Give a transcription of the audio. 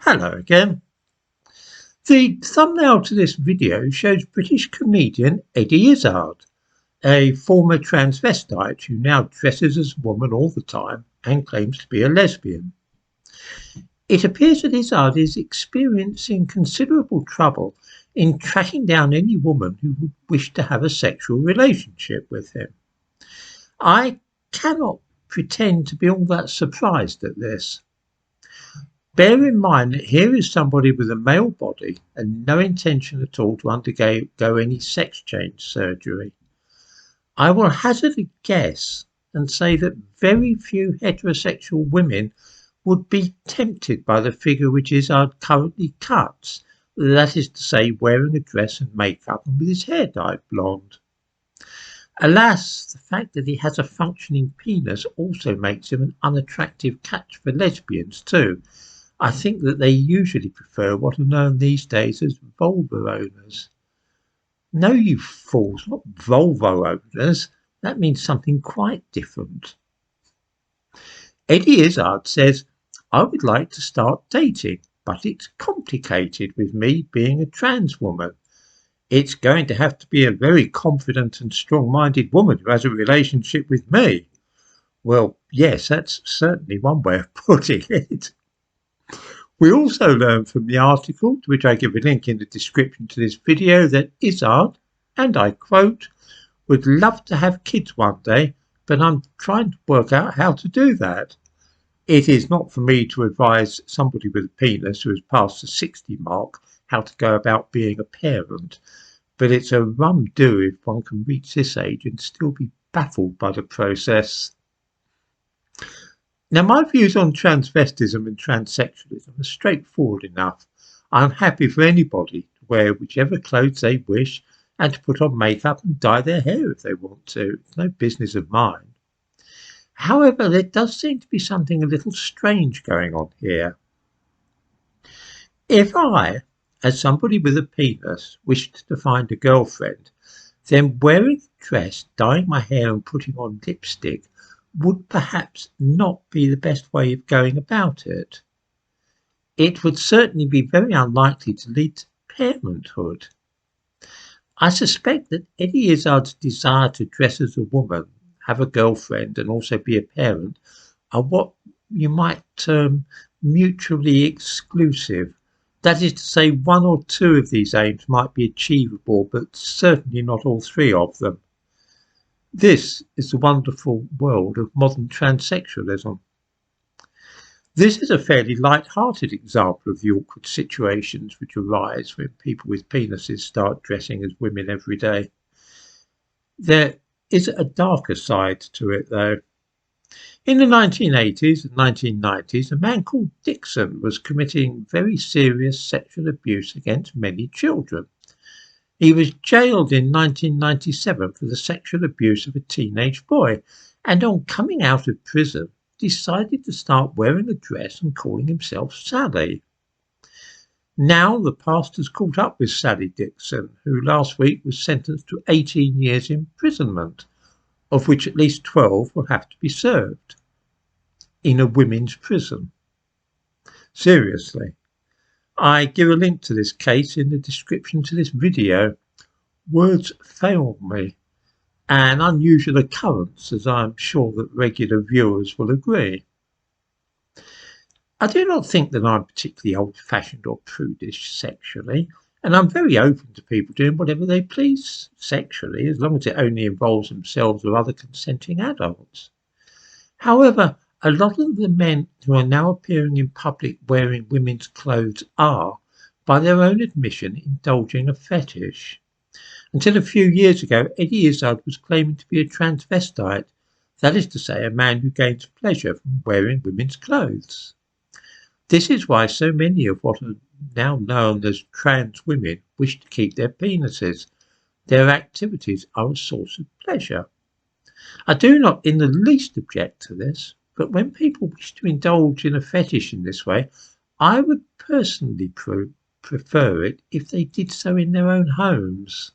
Hello again. The thumbnail to this video shows British comedian Eddie Izzard, a former transvestite who now dresses as a woman all the time and claims to be a lesbian. It appears that Izzard is experiencing considerable trouble in tracking down any woman who would wish to have a sexual relationship with him. I cannot pretend to be all that surprised at this. Bear in mind that here is somebody with a male body and no intention at all to undergo any sex change surgery. I will hazard a guess and say that very few heterosexual women would be tempted by the figure which Izzard currently cuts, that is to say, wearing a dress and makeup and with his hair dyed blonde. Alas, the fact that he has a functioning penis also makes him an unattractive catch for lesbians too. I think that they usually prefer what are known these days as vulva owners. No, you fools, not Volvo owners. That means something quite different. Eddie Izzard says, I would like to start dating, but it's complicated with me being a trans woman. It's going to have to be a very confident and strong-minded woman who has a relationship with me. Well, yes, that's certainly one way of putting it. We also learn from the article, to which I give a link in the description to this video, that Izzard, and I quote, would love to have kids one day, but I'm trying to work out how to do that. It is not for me to advise somebody with a penis who has passed the 60 mark how to go about being a parent, but it's a rum do if one can reach this age and still be baffled by the process. Now, my views on transvestism and transsexualism are straightforward enough. I'm happy for anybody to wear whichever clothes they wish and to put on makeup and dye their hair if they want to. It's no business of mine. However, there does seem to be something a little strange going on here. If I, as somebody with a penis, wished to find a girlfriend, then wearing a dress, dyeing my hair and putting on lipstick would perhaps not be the best way of going about it. It would certainly be very unlikely to lead to parenthood. I suspect that Eddie Izzard's desire to dress as a woman, have a girlfriend and also be a parent are what you might term mutually exclusive. That is to say, one or two of these aims might be achievable, but certainly not all three of them. This is the wonderful world of modern transsexualism. This is a fairly light-hearted example of the awkward situations which arise when people with penises start dressing as women every day. There is a darker side to it, though. In the 1980s and 1990s, a man called Dixon was committing very serious sexual abuse against many children. He was jailed in 1997 for the sexual abuse of a teenage boy, and on coming out of prison, decided to start wearing a dress and calling himself Sally. Now the past has caught up with Sally Dixon, who last week was sentenced to 18 years imprisonment, of which at least 12 will have to be served in a women's prison. Seriously. I give a link to this case in the description to this video. Words fail me. An unusual occurrence, as I am sure that regular viewers will agree. I do not think that I'm particularly old-fashioned or prudish sexually, and I'm very open to people doing whatever they please sexually, as long as it only involves themselves or other consenting adults. However, a lot of the men who are now appearing in public wearing women's clothes are, by their own admission, indulging a fetish. Until a few years ago, Eddie Izzard was claiming to be a transvestite, that is to say, a man who gains pleasure from wearing women's clothes. This is why so many of what are now known as trans women wish to keep their penises. Their activities are a source of pleasure. I do not in the least object to this, but when people wish to indulge in a fetish in this way, I would personally prefer it if they did so in their own homes.